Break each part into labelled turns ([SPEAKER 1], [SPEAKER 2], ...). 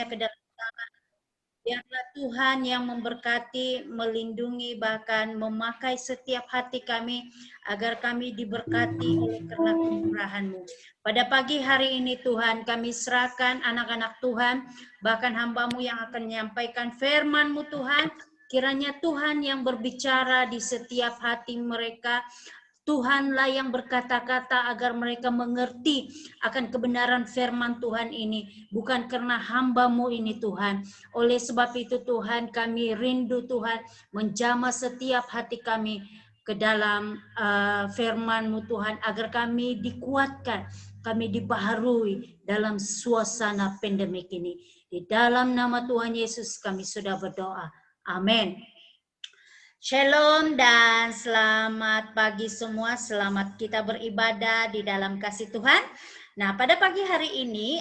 [SPEAKER 1] ke dalam biarlah Tuhan yang memberkati, melindungi, bahkan memakai setiap hati kami agar kami diberkati oleh karena kemurahan-Mu. Pada pagi hari ini Tuhan, kami serahkan anak-anak Tuhan, bahkan hamba-Mu yang akan menyampaikan firman-Mu Tuhan. Kiranya Tuhan yang berbicara di setiap hati mereka. Tuhanlah yang berkata-kata agar mereka mengerti akan kebenaran firman Tuhan ini. Bukan karena hamba-Mu ini Tuhan. Oleh sebab itu Tuhan, kami rindu Tuhan menjamah setiap hati kami ke dalam firman-Mu Tuhan. Agar kami dikuatkan, kami dibaharui dalam suasana pandemik ini. Di dalam nama Tuhan Yesus kami sudah berdoa. Amin. Shalom dan selamat pagi semua, selamat kita beribadah di dalam kasih Tuhan. Nah, pada pagi hari ini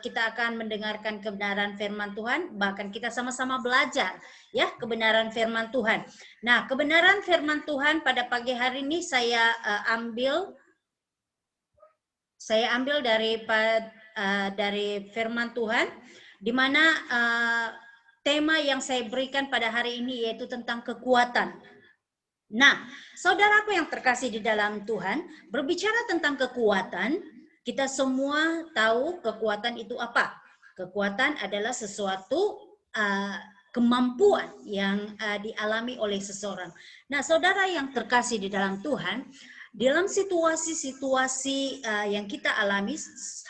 [SPEAKER 1] kita akan mendengarkan kebenaran firman Tuhan, bahkan kita sama-sama belajar ya kebenaran firman Tuhan. Nah, kebenaran firman Tuhan pada pagi hari ini saya ambil dari firman Tuhan, di mana tema yang saya berikan pada hari ini yaitu tentang kekuatan. Nah, saudaraku yang terkasih di dalam Tuhan, berbicara tentang kekuatan, kita semua tahu kekuatan itu apa. Kekuatan adalah sesuatu kemampuan yang dialami oleh seseorang. Nah, saudara yang terkasih di dalam Tuhan, dalam situasi-situasi yang kita alami,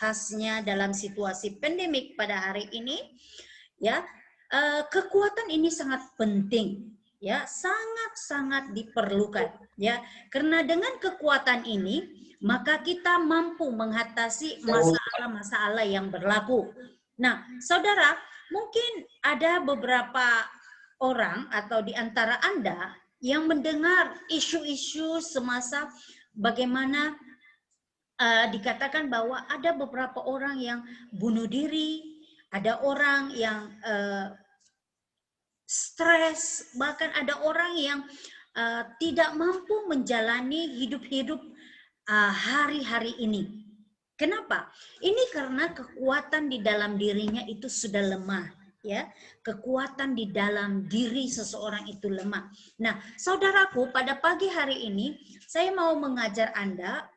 [SPEAKER 1] khasnya dalam situasi pandemik pada hari ini, ya, kekuatan ini sangat penting, ya, sangat-sangat diperlukan, ya, karena dengan kekuatan ini maka kita mampu mengatasi masalah-masalah yang berlaku. Nah, saudara, mungkin ada beberapa orang atau di antara Anda yang mendengar isu-isu semasa bagaimana dikatakan bahwa ada beberapa orang yang bunuh diri, ada orang yang stres, bahkan ada orang yang tidak mampu menjalani hidup-hidup hari-hari ini. Kenapa? Ini karena kekuatan di dalam dirinya itu sudah lemah, ya. Kekuatan di dalam diri seseorang itu lemah. Nah, saudaraku, pada pagi hari ini saya mau mengajar Anda,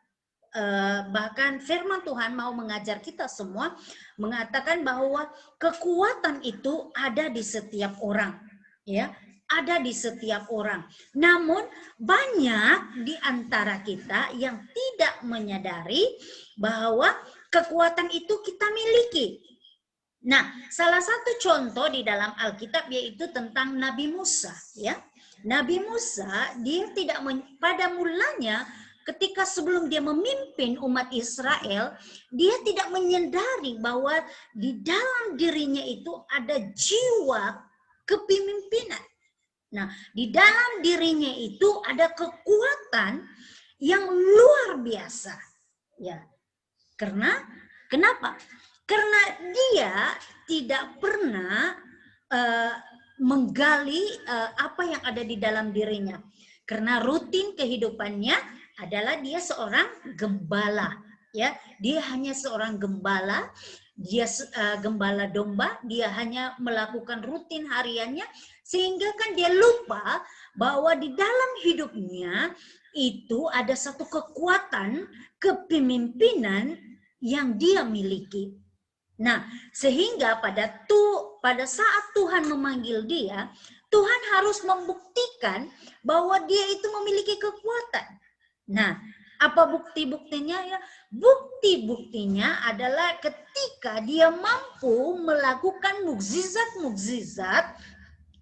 [SPEAKER 1] bahkan firman Tuhan mau mengajar kita semua, mengatakan bahwa kekuatan itu ada di setiap orang, ya, ada di setiap orang. Namun banyak di antara kita yang tidak menyadari bahwa kekuatan itu kita miliki. Nah, salah satu contoh di dalam Alkitab yaitu tentang Nabi Musa, ya. Nabi Musa, dia tidak pada mulanya ketika sebelum dia memimpin umat Israel, dia tidak menyadari bahwa di dalam dirinya itu ada jiwa kepemimpinan. Nah, di dalam dirinya itu ada kekuatan yang luar biasa. Ya. Kenapa? Karena dia tidak pernah menggali apa yang ada di dalam dirinya. Karena rutin kehidupannya adalah dia seorang gembala, ya. Dia hanya seorang gembala, dia gembala domba, dia hanya melakukan rutin hariannya, sehingga kan dia lupa bahwa di dalam hidupnya itu ada satu kekuatan kepemimpinan yang dia miliki. Nah, sehingga pada saat Tuhan memanggil dia, Tuhan harus membuktikan bahwa dia itu memiliki kekuatan. Nah, apa bukti-buktinya ya? Bukti-buktinya adalah ketika dia mampu melakukan mukjizat-mukjizat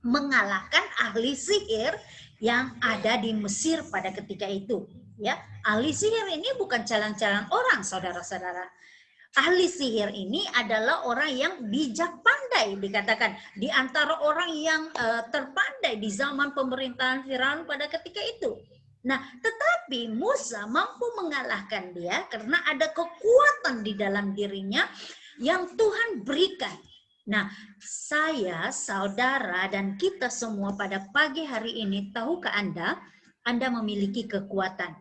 [SPEAKER 1] mengalahkan ahli sihir yang ada di Mesir pada ketika itu, ya. Ahli sihir ini bukan calang-calang orang, saudara-saudara. Ahli sihir ini adalah orang yang bijak pandai, dikatakan di antara orang yang terpandai di zaman pemerintahan Firaun pada ketika itu. Nah, tetapi Musa mampu mengalahkan dia karena ada kekuatan di dalam dirinya yang Tuhan berikan. Nah, saya, saudara, dan kita semua pada pagi hari ini, tahukah Anda memiliki kekuatan.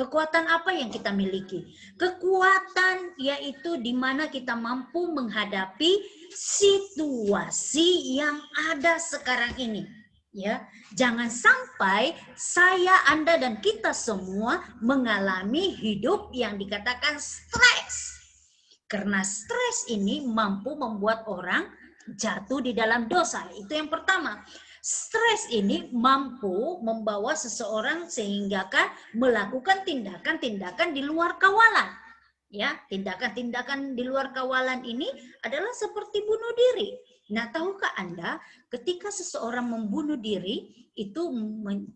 [SPEAKER 1] Kekuatan apa yang kita miliki? Kekuatan yaitu di mana kita mampu menghadapi situasi yang ada sekarang ini. Ya, jangan sampai saya, Anda, dan kita semua mengalami hidup yang dikatakan stres. Karena stres ini mampu membuat orang jatuh di dalam dosa. Itu yang pertama. Stres ini mampu membawa seseorang sehingga melakukan tindakan-tindakan di luar kawalan. Ya, tindakan-tindakan di luar kawalan ini adalah seperti bunuh diri. Nah, tahukah Anda, ketika seseorang membunuh diri, itu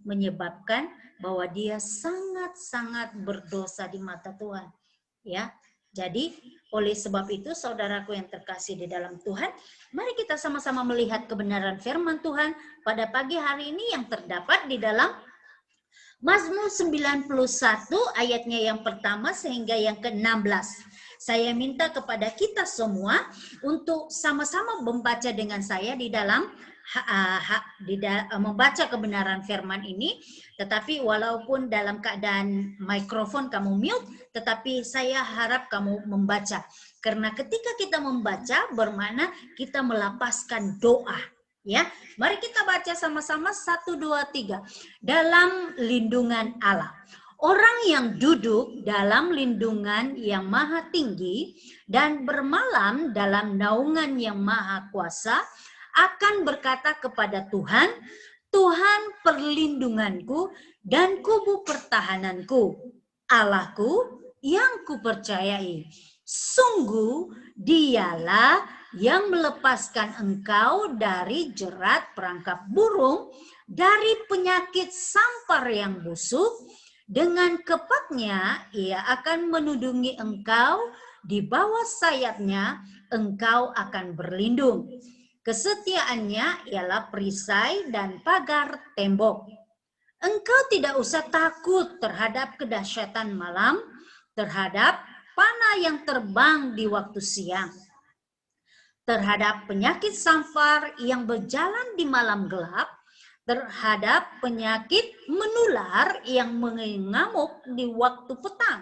[SPEAKER 1] menyebabkan bahwa dia sangat-sangat berdosa di mata Tuhan. Ya, jadi oleh sebab itu, saudaraku yang terkasih di dalam Tuhan, mari kita sama-sama melihat kebenaran firman Tuhan pada pagi hari ini yang terdapat di dalam Mazmur 91 ayatnya yang pertama sehingga yang ke-16. Saya minta kepada kita semua untuk sama-sama membaca dengan saya di dalam membaca kebenaran firman ini, tetapi walaupun dalam keadaan mikrofon kamu mute, tetapi saya harap kamu membaca. Karena ketika kita membaca bermakna kita melapaskan doa. Ya, mari kita baca sama-sama 1, 2, 3. Dalam lindungan Allah. Orang yang duduk dalam lindungan yang maha tinggi dan bermalam dalam naungan yang maha kuasa akan berkata kepada Tuhan, Tuhan perlindunganku dan kubu pertahananku, Allahku yang kupercayai. Sungguh dialah yang melepaskan engkau dari jerat perangkap burung, dari penyakit sampar yang busuk. Dengan kepaknya ia akan menudungi engkau, di bawah sayapnya engkau akan berlindung. Kesetiaannya ialah perisai dan pagar tembok. Engkau tidak usah takut terhadap kedahsyatan malam, terhadap panah yang terbang di waktu siang, terhadap penyakit sampar yang berjalan di malam gelap, terhadap penyakit menular yang mengamuk di waktu petang.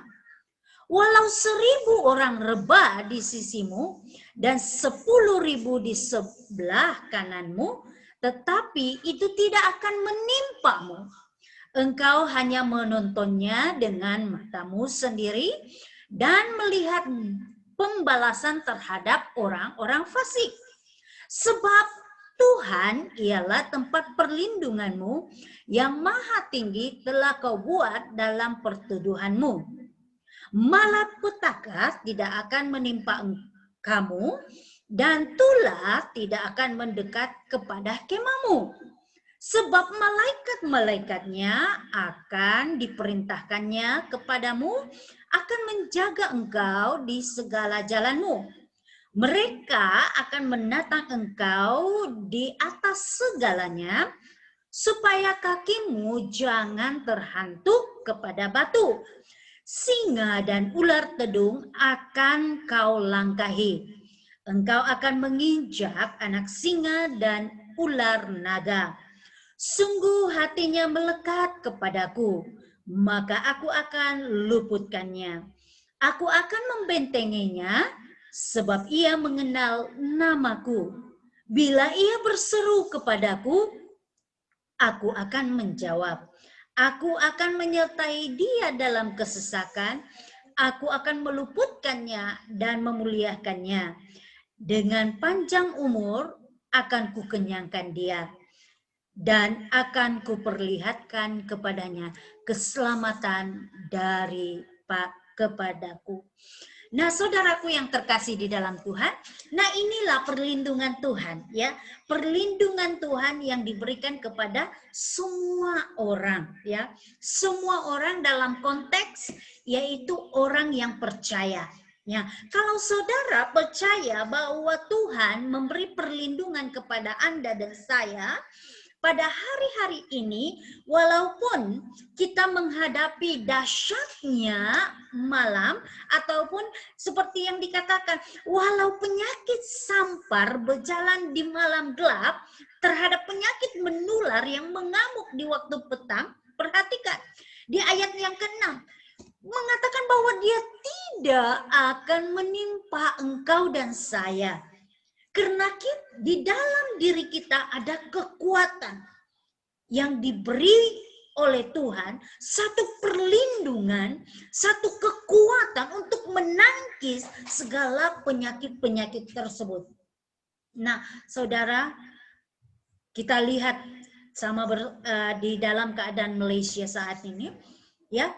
[SPEAKER 1] Walau 1.000 orang rebah di sisimu dan 10.000 di sebelah kananmu, tetapi itu tidak akan menimpamu. Engkau hanya menontonnya dengan matamu sendiri dan melihat pembalasan terhadap orang-orang fasik. Sebab Tuhan ialah tempat perlindunganmu, yang maha tinggi telah kau buat dalam pertuduhanmu. Malapetaka tidak akan menimpa kamu, dan tulah tidak akan mendekat kepada kemahmu. Sebab malaikat-malaikatnya akan diperintahkannya kepadamu, akan menjaga engkau di segala jalanmu. Mereka akan menatang engkau di atas segalanya, supaya kakimu jangan terhantuk kepada batu. Singa dan ular tedung akan kau langkahi. Engkau akan menginjak anak singa dan ular naga. Sungguh hatinya melekat kepadaku, maka aku akan luputkannya. Aku akan membentenginya, sebab ia mengenal namaku. Bila ia berseru kepadaku, aku akan menjawab. Aku akan menyertai dia dalam kesesakan. Aku akan meluputkannya dan memuliakannya. Dengan panjang umur akan kukenyangkan dia, dan akan kuperlihatkan kepadanya keselamatan dari kepadaku. Nah, saudaraku yang terkasih di dalam Tuhan, nah inilah perlindungan Tuhan, ya. Perlindungan Tuhan yang diberikan kepada semua orang, ya. Semua orang dalam konteks yaitu orang yang percaya. Ya, kalau saudara percaya bahwa Tuhan memberi perlindungan kepada Anda dan saya, pada hari-hari ini, walaupun kita menghadapi dahsyatnya malam, ataupun seperti yang dikatakan, walau penyakit sampar berjalan di malam gelap, terhadap penyakit menular yang mengamuk di waktu petang, perhatikan, di ayat yang ke-6, mengatakan bahwa dia tidak akan menimpa engkau dan saya. Karena di dalam diri kita ada kekuatan yang diberi oleh Tuhan, satu perlindungan, satu kekuatan untuk menangkis segala penyakit-penyakit tersebut. Nah, saudara, kita lihat di dalam keadaan Malaysia saat ini, ya,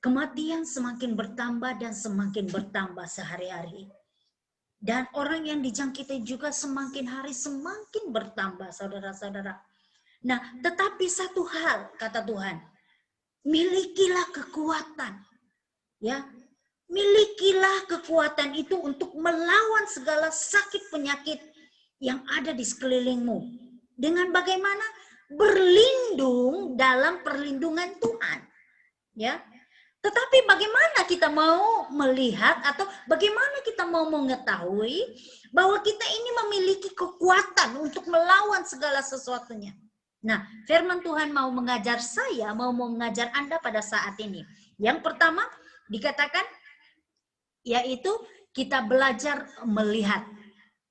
[SPEAKER 1] kematian semakin bertambah dan semakin bertambah sehari-hari. Dan orang yang dijangkiti juga semakin hari semakin bertambah, saudara-saudara. Nah, tetapi satu hal, kata Tuhan, milikilah kekuatan. Ya, milikilah kekuatan itu untuk melawan segala sakit penyakit yang ada di sekelilingmu. Dengan bagaimana? Berlindung dalam perlindungan Tuhan. Ya. Tetapi bagaimana kita mau melihat atau bagaimana kita mau mengetahui bahwa kita ini memiliki kekuatan untuk melawan segala sesuatunya. Nah, firman Tuhan mau mengajar saya, mau mengajar Anda pada saat ini. Yang pertama dikatakan yaitu kita belajar melihat.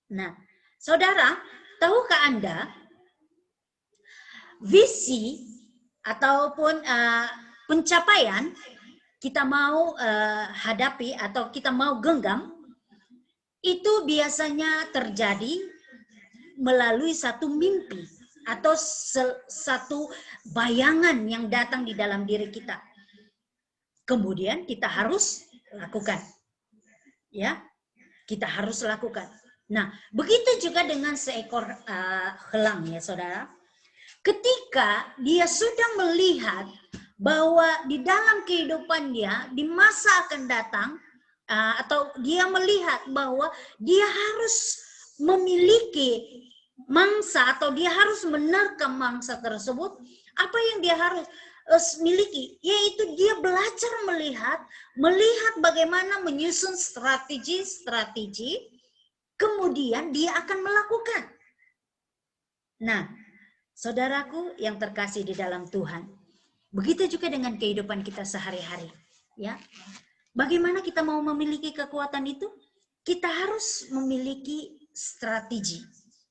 [SPEAKER 1] Nah, saudara, tahukah Anda visi ataupun pencapaian kita mau hadapi atau kita mau genggam, itu biasanya terjadi melalui satu mimpi atau satu bayangan yang datang di dalam diri kita. Kemudian kita harus lakukan. Ya, kita harus lakukan. Nah, begitu juga dengan seekor helang ya saudara. Ketika dia sudah melihat bahwa di dalam kehidupan dia di masa akan datang atau dia melihat bahwa dia harus memiliki mangsa atau dia harus menerkam mangsa tersebut, apa yang dia harus miliki? Yaitu dia belajar melihat bagaimana menyusun strategi, kemudian dia akan melakukan. Nah, saudaraku yang terkasih di dalam Tuhan, begitu juga dengan kehidupan kita sehari-hari, ya. Bagaimana kita mau memiliki kekuatan itu? Kita harus memiliki strategi,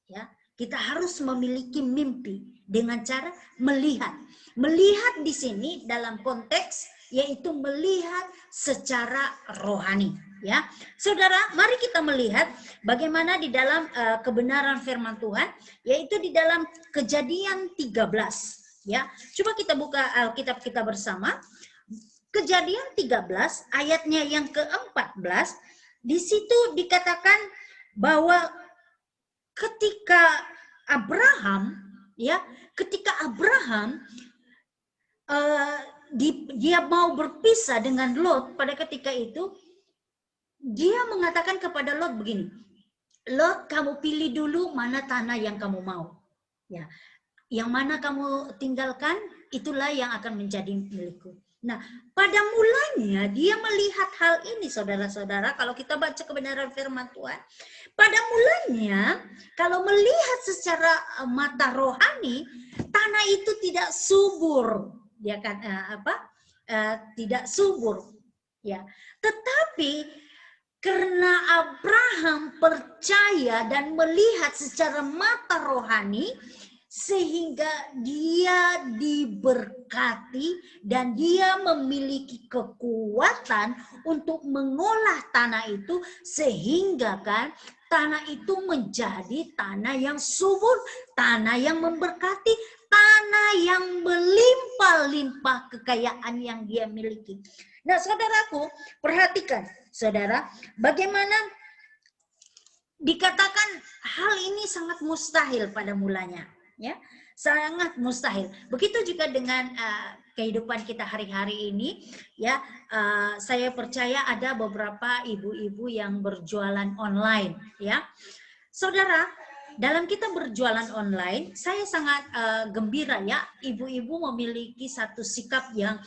[SPEAKER 1] ya. Kita harus memiliki mimpi dengan cara melihat. Melihat di sini dalam konteks yaitu melihat secara rohani, ya. Saudara, mari kita melihat bagaimana di dalam kebenaran firman Tuhan, yaitu di dalam Kejadian 13. Ya, coba kita buka Alkitab kita bersama. Kejadian 13 ayatnya yang ke-14, di situ dikatakan bahwa ketika Abraham dia mau berpisah dengan Lot pada ketika itu, dia mengatakan kepada Lot begini, Lot, kamu pilih dulu mana tanah yang kamu mau. Ya. Yang mana kamu tinggalkan, itulah yang akan menjadi milikku. Nah, pada mulanya dia melihat hal ini, saudara-saudara, kalau kita baca kebenaran firman Tuhan, pada mulanya, kalau melihat secara mata rohani, tanah itu tidak subur, ya kan? Tidak subur, ya. Tetapi karena Abraham percaya dan melihat secara mata rohani, sehingga dia diberkati dan dia memiliki kekuatan untuk mengolah tanah itu, sehingga kan tanah itu menjadi tanah yang subur, tanah yang memberkati, tanah yang melimpah-limpah kekayaan yang dia miliki. Nah, saudaraku, perhatikan, saudara, bagaimana dikatakan hal ini sangat mustahil pada mulanya. Ya, sangat mustahil. Begitu juga dengan kehidupan kita hari-hari ini, ya. Saya percaya ada beberapa ibu-ibu yang berjualan online, ya. Saudara, dalam kita berjualan online, saya sangat gembira, ya. Ibu-ibu memiliki satu sikap yang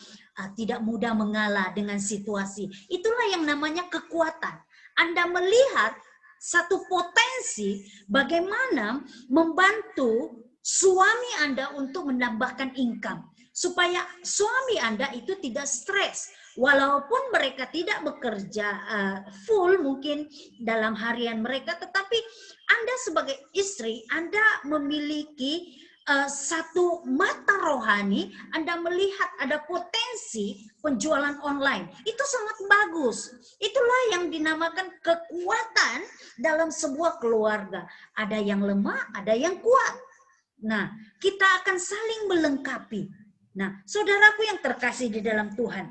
[SPEAKER 1] tidak mudah mengalah dengan situasi. Itulah yang namanya kekuatan. Anda melihat satu potensi bagaimana membantu suami Anda untuk menambahkan income, supaya suami Anda itu tidak stres, Walaupun mereka tidak bekerja full mungkin dalam harian mereka, tetapi Anda sebagai istri, Anda memiliki satu mata rohani, Anda melihat ada potensi penjualan online. Itu sangat bagus. Itulah yang dinamakan kekuatan dalam sebuah keluarga. Ada yang lemah, ada yang kuat. Nah, kita akan saling melengkapi. Nah, saudaraku yang terkasih di dalam Tuhan.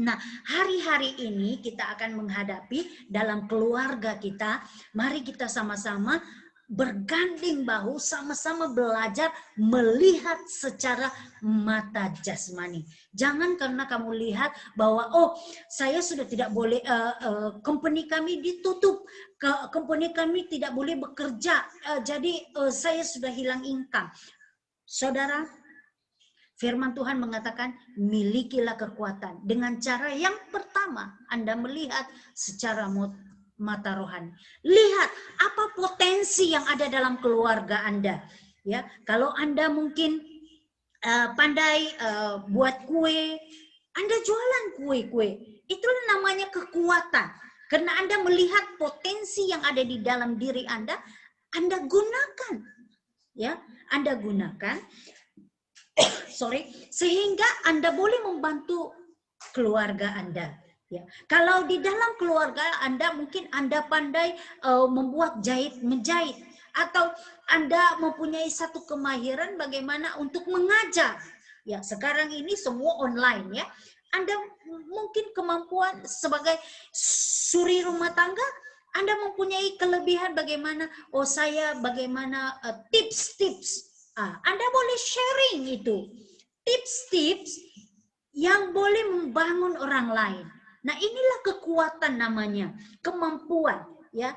[SPEAKER 1] Nah, hari-hari ini kita akan menghadapi dalam keluarga kita. Mari kita sama-sama berganding bahu, sama-sama belajar melihat secara mata jasmani. Jangan karena kamu lihat bahwa saya sudah tidak boleh, company kami ditutup, company kami tidak boleh bekerja, jadi saya sudah hilang income. Saudara, firman Tuhan mengatakan, milikilah kekuatan. Dengan cara yang pertama, Anda melihat secara mata rohani. Lihat apa potensi yang ada dalam keluarga Anda. Ya, kalau Anda mungkin pandai buat kue, Anda jualan kue-kue. Itulah namanya kekuatan. Karena Anda melihat potensi yang ada di dalam diri Anda gunakan. Ya, Anda gunakan. Sehingga Anda boleh membantu keluarga Anda. Ya, kalau di dalam keluarga Anda mungkin Anda pandai membuat menjahit, atau Anda mempunyai satu kemahiran bagaimana untuk mengajar. Ya, sekarang ini semua online ya. Anda mungkin kemampuan sebagai suri rumah tangga, Anda mempunyai kelebihan bagaimana, saya bagaimana tips-tips. Anda boleh sharing itu. Tips-tips yang boleh membangun orang lain. Nah, inilah kekuatan namanya, kemampuan ya.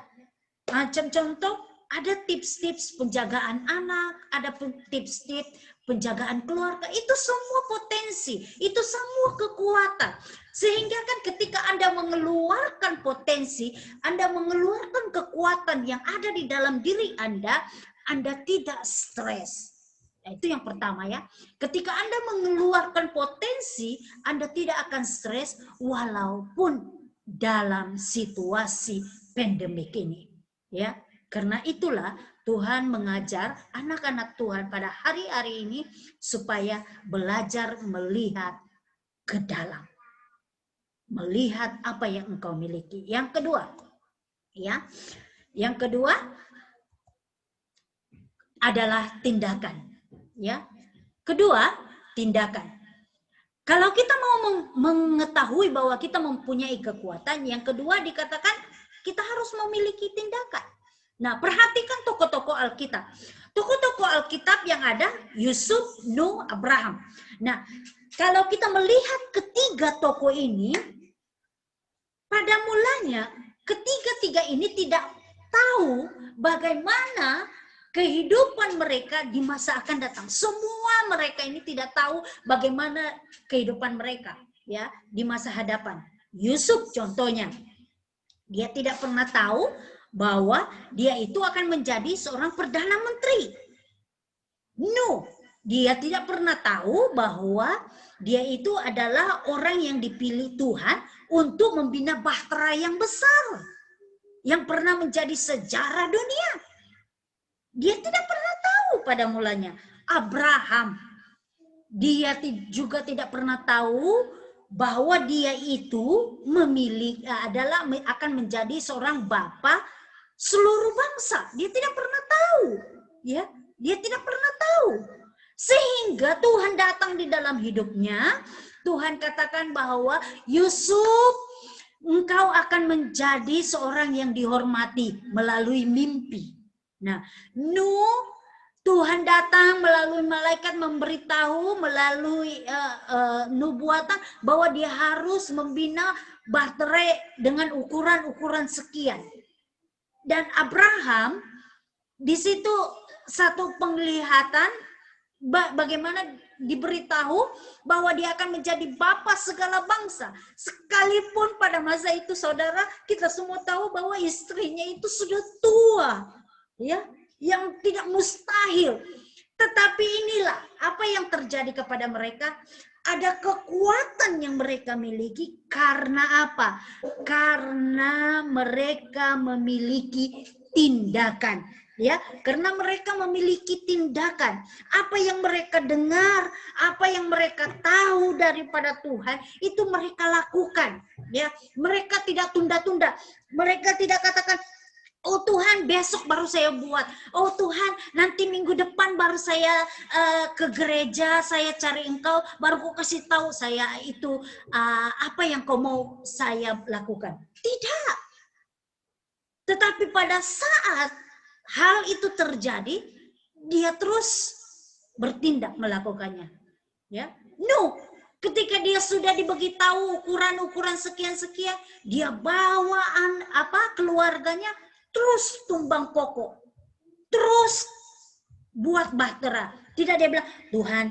[SPEAKER 1] Macam contoh, ada tips-tips penjagaan anak, ada tips-tips penjagaan keluarga, itu semua potensi, itu semua kekuatan. Sehingga kan ketika Anda mengeluarkan potensi, Anda mengeluarkan kekuatan yang ada di dalam diri Anda tidak stres. Nah, itu yang pertama ya. Ketika Anda mengeluarkan potensi, Anda tidak akan stres walaupun dalam situasi pandemik ini. Ya, karena itulah Tuhan mengajar anak-anak Tuhan pada hari-hari ini supaya belajar melihat ke dalam. Melihat apa yang engkau miliki. Yang kedua, ya. Yang kedua adalah tindakan. Ya, kedua tindakan. Kalau kita mau mengetahui bahwa kita mempunyai kekuatan, yang kedua dikatakan kita harus memiliki tindakan. Nah, perhatikan tokoh-tokoh Alkitab. Tokoh-tokoh Alkitab yang ada Yusuf, Nuh, Abraham. Nah, kalau kita melihat ketiga tokoh ini, pada mulanya ketiga-tiga ini tidak tahu bagaimana kehidupan mereka di masa akan datang. Semua mereka ini tidak tahu bagaimana kehidupan mereka ya di masa hadapan. Yusuf contohnya, dia tidak pernah tahu bahwa dia itu akan menjadi seorang perdana menteri. Nuh, dia tidak pernah tahu bahwa dia itu adalah orang yang dipilih Tuhan untuk membina bahtera yang besar, yang pernah menjadi sejarah dunia. Dia tidak pernah tahu pada mulanya. Abraham, dia juga tidak pernah tahu bahwa dia itu akan menjadi seorang bapa seluruh bangsa. Dia tidak pernah tahu, ya. Dia tidak pernah tahu. Sehingga Tuhan datang di dalam hidupnya. Tuhan katakan bahwa Yusuf, engkau akan menjadi seorang yang dihormati melalui mimpi. Nah, Nuh, Tuhan datang melalui malaikat memberitahu melalui nubuatan bahwa dia harus membina bahtera dengan ukuran-ukuran sekian. Dan Abraham, di situ satu penglihatan bagaimana diberitahu bahwa dia akan menjadi bapa segala bangsa. Sekalipun pada masa itu, saudara, kita semua tahu bahwa istrinya itu sudah tua. Ya, yang tidak mustahil. Tetapi inilah apa yang terjadi kepada mereka. Ada kekuatan yang mereka miliki karena apa? Karena mereka memiliki tindakan. Ya, karena mereka memiliki tindakan. Apa yang mereka dengar, apa yang mereka tahu daripada Tuhan, itu mereka lakukan. Ya, mereka tidak tunda-tunda. Mereka tidak katakan, oh Tuhan besok baru saya buat. Oh Tuhan nanti minggu depan baru saya ke gereja, saya cari Engkau, baru kau kasih tahu saya itu apa yang kau mau saya lakukan. Tidak. Tetapi pada saat hal itu terjadi, dia terus bertindak melakukannya. Ya, no. Ketika dia sudah dibagi tahu ukuran-ukuran sekian-sekian, dia bawa keluarganya terus tumbang pokok, terus buat bahtera. Tidak dia bilang, Tuhan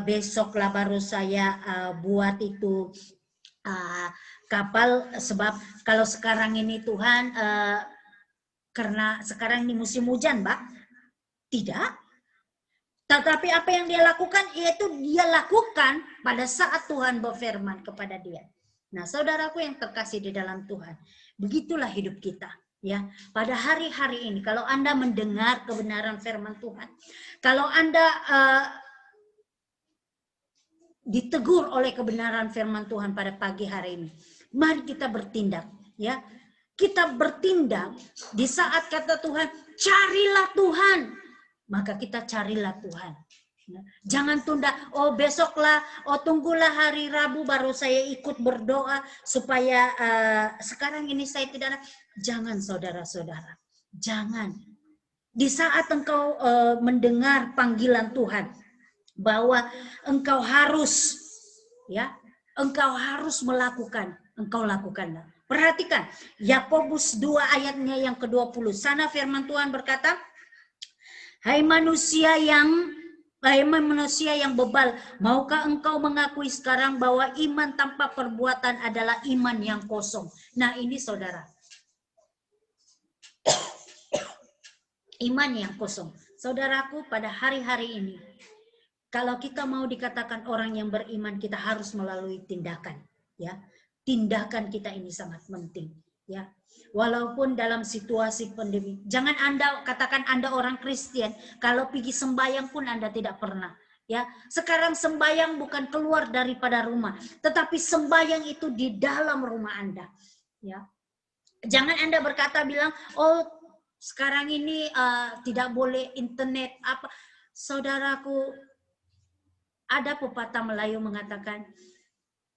[SPEAKER 1] besoklah baru saya buat itu kapal, sebab kalau sekarang ini Tuhan karena sekarang ini musim hujan, Mbak. Tidak. Tetapi apa yang dia lakukan, yaitu dia lakukan pada saat Tuhan berfirman kepada dia. Nah, saudaraku yang terkasih di dalam Tuhan, begitulah hidup kita. Ya, pada hari-hari ini, kalau Anda mendengar kebenaran firman Tuhan, kalau Anda ditegur oleh kebenaran firman Tuhan pada pagi hari ini, mari kita bertindak. Ya, kita bertindak di saat kata Tuhan, carilah Tuhan. Maka kita carilah Tuhan. Jangan tunda, oh besoklah, oh tunggulah hari Rabu baru saya ikut berdoa supaya sekarang ini saya tidak. Jangan saudara-saudara, jangan. Di saat engkau mendengar panggilan Tuhan bahwa engkau harus, ya, engkau harus melakukan, engkau lakukanlah. Perhatikan Yakobus 2 ayatnya yang ke-20. Sana firman Tuhan berkata, Hai manusia yang bebal, maukah engkau mengakui sekarang bahwa iman tanpa perbuatan adalah iman yang kosong? Nah ini saudara, iman yang kosong. Saudaraku, pada hari-hari ini, kalau kita mau dikatakan orang yang beriman, kita harus melalui tindakan. Ya, tindakan kita ini sangat penting. Ya, walaupun dalam situasi pandemi, jangan Anda katakan Anda orang Kristen, kalau pergi sembahyang pun Anda tidak pernah. Ya, sekarang sembahyang bukan keluar daripada rumah, tetapi sembahyang itu di dalam rumah Anda. Ya, jangan Anda berkata bilang, oh sekarang ini tidak boleh internet apa. Saudaraku, ada pepatah Melayu mengatakan,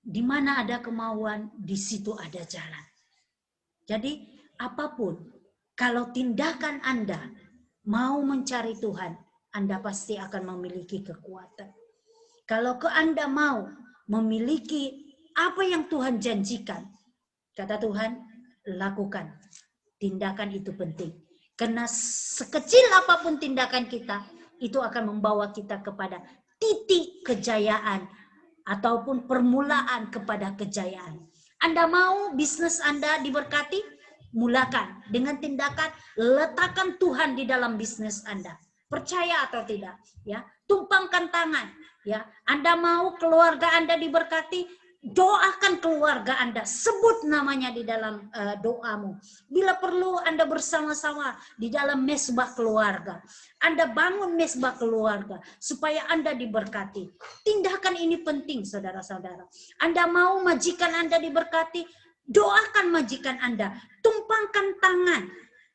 [SPEAKER 1] di mana ada kemauan, di situ ada jalan. Jadi apapun, kalau tindakan Anda mau mencari Tuhan, Anda pasti akan memiliki kekuatan. Kalau Anda mau memiliki apa yang Tuhan janjikan, kata Tuhan, lakukan. Tindakan itu penting. Karena sekecil apapun tindakan kita, itu akan membawa kita kepada titik kejayaan ataupun permulaan kepada kejayaan. Anda mau bisnis Anda diberkati? Mulakan dengan tindakan, letakkan Tuhan di dalam bisnis Anda. Percaya atau tidak, ya. Tumpangkan tangan, ya. Anda mau keluarga Anda diberkati? Doakan keluarga Anda, sebut namanya di dalam doamu. Bila perlu Anda bersama-sama di dalam mesbah keluarga. Anda bangun mesbah keluarga supaya Anda diberkati. Tindakan ini penting saudara-saudara. Anda mau majikan Anda diberkati, doakan majikan Anda. Tumpangkan tangan,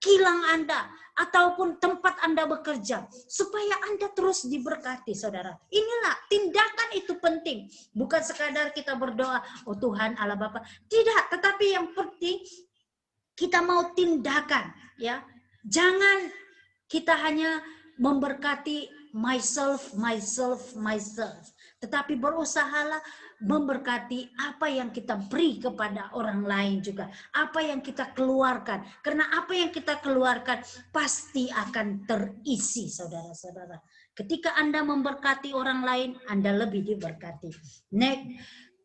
[SPEAKER 1] kilang Anda, ataupun tempat Anda bekerja, supaya Anda terus diberkati, saudara. Inilah tindakan itu penting. Bukan sekadar kita berdoa, oh Tuhan Allah Bapa. Tidak, tetapi yang penting kita mau tindakan, ya. Jangan kita hanya memberkati myself. Tetapi berusahalah memberkati apa yang kita beri kepada orang lain juga. Apa yang kita keluarkan. Karena apa yang kita keluarkan pasti akan terisi, saudara-saudara. Ketika Anda memberkati orang lain, Anda lebih diberkati. Next,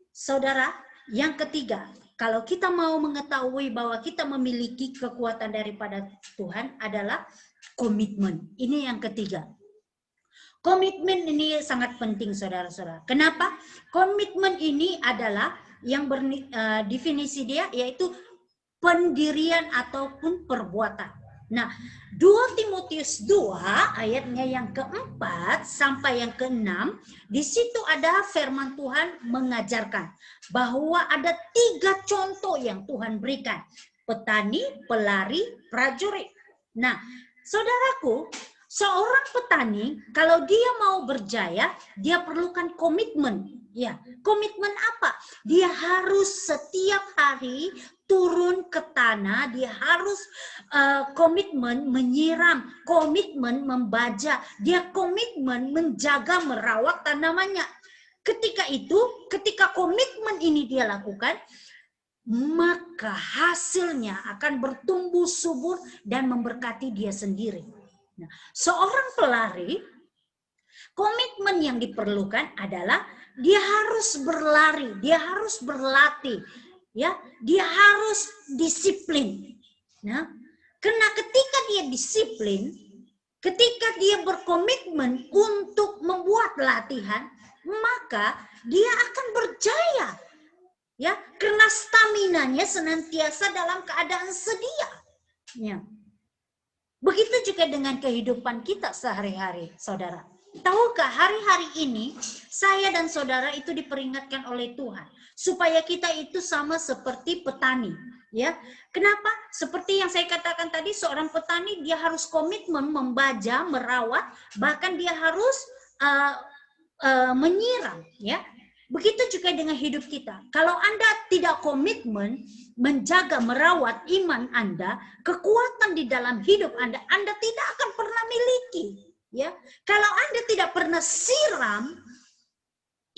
[SPEAKER 1] saudara, yang ketiga, kalau kita mau mengetahui bahwa kita memiliki kekuatan daripada Tuhan adalah komitmen. Ini yang ketiga. Komitmen ini sangat penting, saudara-saudara. Kenapa? Komitmen ini adalah yang definisi dia yaitu pendirian ataupun perbuatan. Nah, 2 Timotius 2 ayatnya yang keempat sampai yang keenam, di situ ada firman Tuhan mengajarkan bahwa ada 3 contoh yang Tuhan berikan. Petani, pelari, prajurit. Nah, saudaraku, seorang petani kalau dia mau berjaya, dia perlukan komitmen. Ya, komitmen apa? Dia harus setiap hari turun ke tanah, dia harus komitmen menyiram, komitmen membaja, dia komitmen menjaga merawat tanamannya. Ketika komitmen ini dia lakukan, maka hasilnya akan bertumbuh subur dan memberkati dia sendiri. Nah, seorang pelari, komitmen yang diperlukan adalah dia harus berlari, dia harus berlatih, ya, dia harus disiplin. Nah, karena ketika dia disiplin, ketika dia berkomitmen untuk membuat latihan, maka dia akan berjaya. Ya, karena staminanya senantiasa dalam keadaan sedia. Ya. Begitu juga dengan kehidupan kita sehari-hari, saudara. Tahukah hari-hari ini saya dan saudara itu diperingatkan oleh Tuhan supaya kita itu sama seperti petani, ya. Kenapa? Seperti yang saya katakan tadi, seorang petani dia harus komitmen membaja, merawat, bahkan dia harus menyiram, ya. Begitu juga dengan hidup kita. Kalau Anda tidak komitmen menjaga, merawat iman Anda, kekuatan di dalam hidup Anda tidak akan pernah miliki. Ya, kalau Anda tidak pernah siram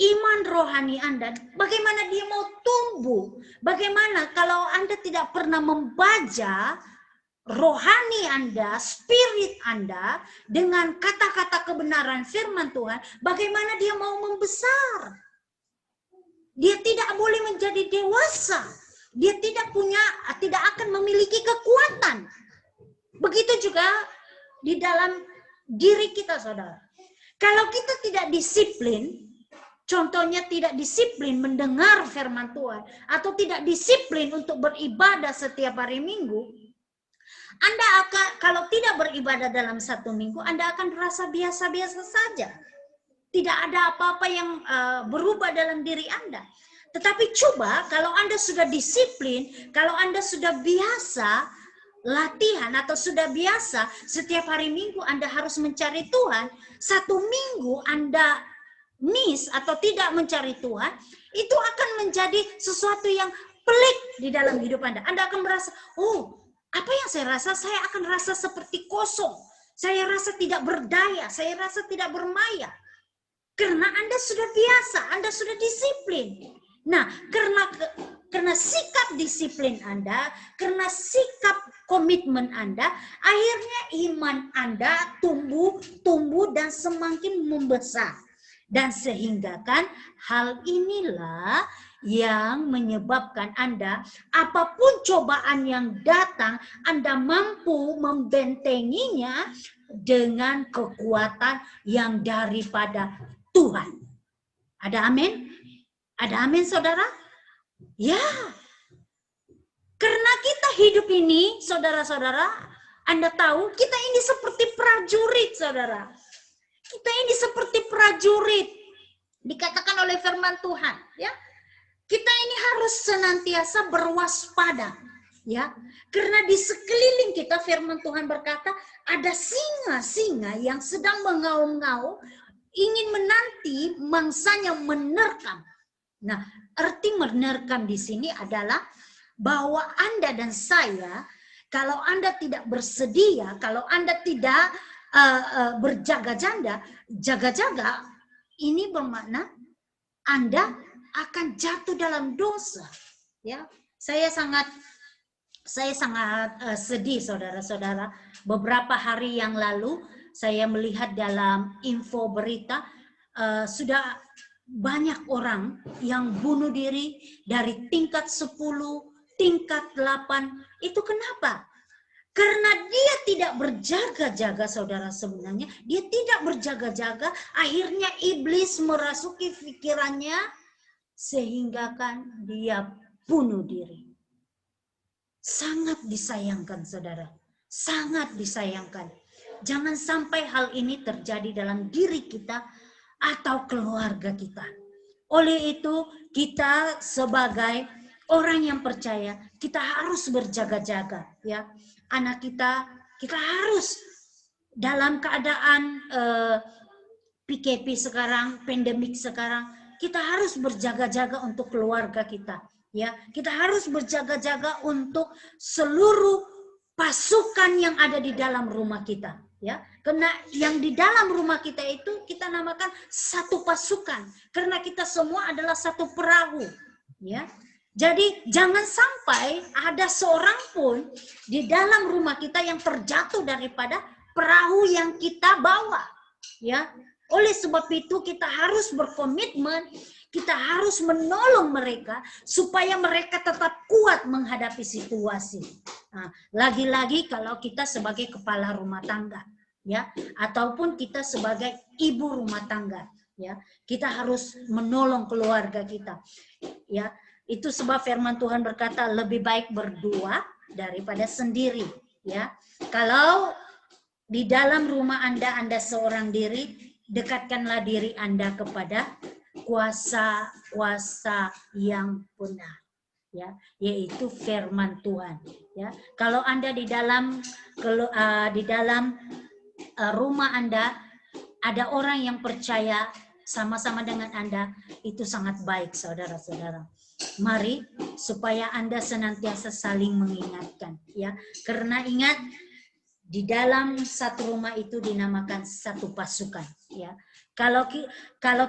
[SPEAKER 1] iman rohani Anda, bagaimana dia mau tumbuh? Bagaimana kalau Anda tidak pernah membaja rohani Anda, spirit Anda dengan kata-kata kebenaran firman Tuhan, bagaimana dia mau membesar? Dia tidak boleh menjadi dewasa. Dia tidak akan memiliki kekuatan. Begitu juga di dalam diri kita, saudara. Kalau kita tidak disiplin, contohnya tidak disiplin mendengar firman Tuhan, atau tidak disiplin untuk beribadah setiap hari Minggu, Anda akan, kalau tidak beribadah dalam 1 minggu, Anda akan merasa biasa-biasa saja. Tidak ada apa-apa yang berubah dalam diri Anda. Tetapi coba kalau Anda sudah disiplin, kalau Anda sudah biasa latihan atau sudah biasa setiap hari Minggu Anda harus mencari Tuhan, 1 minggu Anda miss atau tidak mencari Tuhan, itu akan menjadi sesuatu yang pelik di dalam hidup Anda. Anda akan merasa, oh, apa yang saya rasa? Saya akan rasa seperti kosong. Saya rasa tidak berdaya, saya rasa tidak bermaya. Karena Anda sudah biasa, Anda sudah disiplin. Nah, karena sikap disiplin Anda, karena sikap komitmen Anda, akhirnya iman Anda tumbuh dan semakin membesar. Dan sehingga kan hal inilah yang menyebabkan Anda, apapun cobaan yang datang, Anda mampu membentenginya dengan kekuatan yang daripada Tuhan. Ada amin? Ada amin, saudara? Ya. Karena kita hidup ini, saudara-saudara, Anda tahu, kita ini seperti prajurit, saudara. Kita ini seperti prajurit. Dikatakan oleh firman Tuhan, ya. Kita ini harus senantiasa berwaspada, ya. Karena di sekeliling kita firman Tuhan berkata, ada singa-singa yang sedang mengaum-ngaum, ingin menanti mangsanya menerkam. Nah, arti menerkam di sini adalah bahwa Anda dan saya, kalau Anda tidak bersedia, kalau Anda tidak jaga-jaga, ini bermakna Anda akan jatuh dalam dosa. Ya, saya sangat sedih, saudara-saudara. Beberapa hari yang lalu saya melihat dalam info berita sudah banyak orang yang bunuh diri dari tingkat 10, tingkat 8. Itu kenapa? Karena dia tidak berjaga-jaga, saudara, sebenarnya dia tidak berjaga-jaga, akhirnya iblis merasuki pikirannya sehingga kan dia bunuh diri. Sangat disayangkan, saudara, sangat disayangkan. Jangan sampai hal ini terjadi dalam diri kita atau keluarga kita. Oleh itu, kita sebagai orang yang percaya, kita harus berjaga-jaga, ya. Anak kita harus dalam keadaan PKP sekarang, pandemik sekarang, kita harus berjaga-jaga untuk keluarga kita, ya. Kita harus berjaga-jaga untuk seluruh pasukan yang ada di dalam rumah kita, ya. Karena yang di dalam rumah kita itu kita namakan satu pasukan, karena kita semua adalah satu perahu, ya. Jadi jangan sampai ada seorang pun di dalam rumah kita yang terjatuh daripada perahu yang kita bawa, ya. Oleh sebab itu kita harus berkomitmen, kita harus menolong mereka supaya mereka tetap kuat menghadapi situasi. Nah, lagi-lagi kalau kita sebagai kepala rumah tangga, ya, ataupun kita sebagai ibu rumah tangga, ya, kita harus menolong keluarga kita, ya. Itu sebab firman Tuhan berkata lebih baik berdua daripada sendiri, ya. Kalau di dalam rumah Anda seorang diri, dekatkanlah diri Anda kepada kuasa yang benar, ya, yaitu firman Tuhan, ya. Kalau Anda di dalam rumah Anda ada orang yang percaya sama-sama dengan Anda, itu sangat baik, saudara-saudara. Mari supaya Anda senantiasa saling mengingatkan, ya. Karena ingat, di dalam satu rumah itu dinamakan satu pasukan, ya. Kalau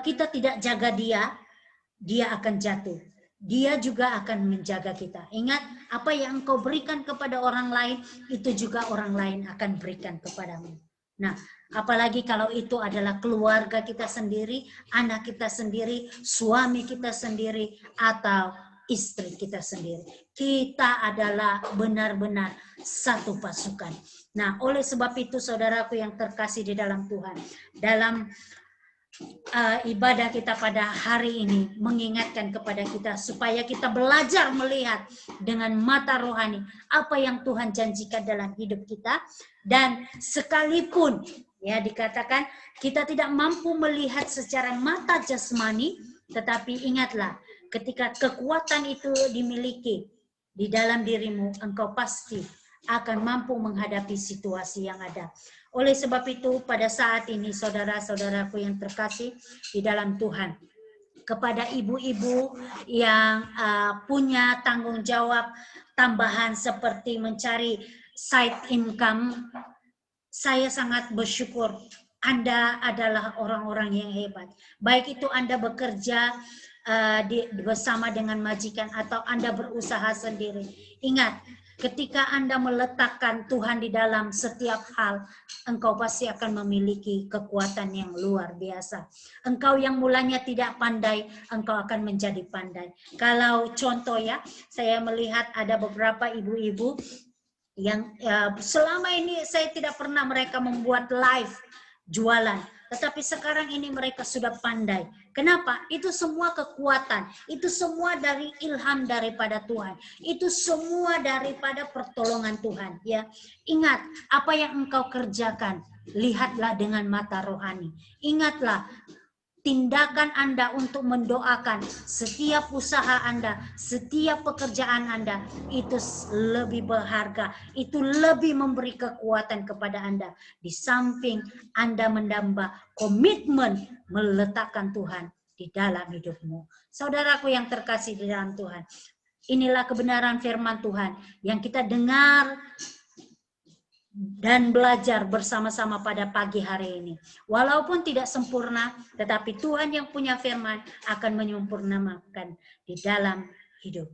[SPEAKER 1] kita tidak jaga dia akan jatuh. Dia juga akan menjaga kita. Ingat, apa yang engkau berikan kepada orang lain, itu juga orang lain akan berikan kepadamu. Nah, apalagi kalau itu adalah keluarga kita sendiri, anak kita sendiri, suami kita sendiri, atau istri kita sendiri. Kita adalah benar-benar satu pasukan. Nah, oleh sebab itu saudaraku yang terkasih di dalam Tuhan, dalam ibadah kita pada hari ini mengingatkan kepada kita supaya kita belajar melihat dengan mata rohani apa yang Tuhan janjikan dalam hidup kita. Dan sekalipun, ya, dikatakan kita tidak mampu melihat secara mata jasmani, tetapi ingatlah, ketika kekuatan itu dimiliki di dalam dirimu, engkau pasti akan mampu menghadapi situasi yang ada. Oleh sebab itu, pada saat ini saudara-saudaraku yang terkasih di dalam Tuhan, kepada ibu-ibu yang punya tanggung jawab tambahan seperti mencari side income, saya sangat bersyukur Anda adalah orang-orang yang hebat. Baik itu Anda bekerja bersama dengan majikan atau Anda berusaha sendiri. Ingat, ketika Anda meletakkan Tuhan di dalam setiap hal, engkau pasti akan memiliki kekuatan yang luar biasa. Engkau yang mulanya tidak pandai, engkau akan menjadi pandai. Kalau contoh, ya, saya melihat ada beberapa ibu-ibu yang selama ini saya tidak pernah mereka membuat live jualan. Tetapi sekarang ini mereka sudah pandai. Kenapa? Itu semua kekuatan. Itu semua dari ilham daripada Tuhan. Itu semua daripada pertolongan Tuhan. Ya, ingat apa yang engkau kerjakan. Lihatlah dengan mata rohani. Ingatlah tindakan Anda untuk mendoakan setiap usaha Anda, setiap pekerjaan Anda, itu lebih berharga, itu lebih memberi kekuatan kepada Anda. Di samping Anda menambah komitmen meletakkan Tuhan di dalam hidupmu. Saudaraku yang terkasih di dalam Tuhan, inilah kebenaran firman Tuhan yang kita dengar dan belajar bersama-sama pada pagi hari ini. Walaupun tidak sempurna, tetapi Tuhan yang punya firman akan menyempurnakan di dalam hidup